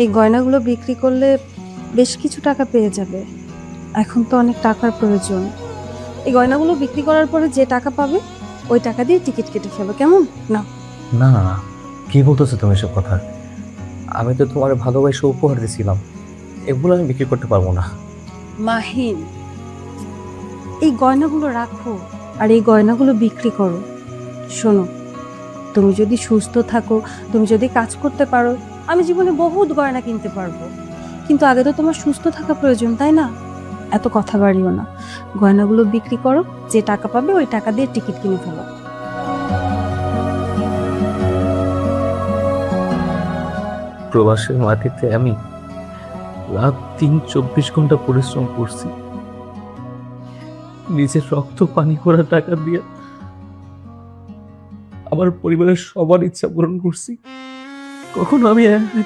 এই গয়নাগুলো বিক্রি করলে বেশ কিছু টাকা পেয়ে যাবে। এখন তো অনেক টাকার প্রয়োজন। এই গয়নাগুলো বিক্রি করার পরে যে টাকা পাবে ওই টাকা দিয়ে টিকিট কেটে ফেলো, কেমন? না। না, কি বলতেছো তুমি এসব কথা? আমি তো তোমার ভালোবাসা উপহার দিছিলাম, এগুলো আমি বিক্রি করতে পারবো না। মাহিন, এই গয়নাগুলো রাখো আর এই গয়নাগুলো বিক্রি করো। শোনো, তুমি যদি সুস্থ থাকো, তুমি যদি কাজ করতে পারো, আমি জীবনে বহুত গয়না কিনতে পারবো। কিন্তু আগে তো তোমার সুস্থ থাকা প্রয়োজন, তাই না? এত কথা বাড়িও না। গয়নাগুলো বিক্রি করো, যে টাকা পাবে ওই টাকা দিয়ে টিকিট কিনে ফেলো। প্রবাসের মাটিতে আমি রাত 3-24 ঘন্টা পরিশ্রম করছি, নিজের রক্ত পানি করা টাকা দিয়ে আমার পরিবারের সবার ইচ্ছা পূরণ করছি। কখনো আমি একটা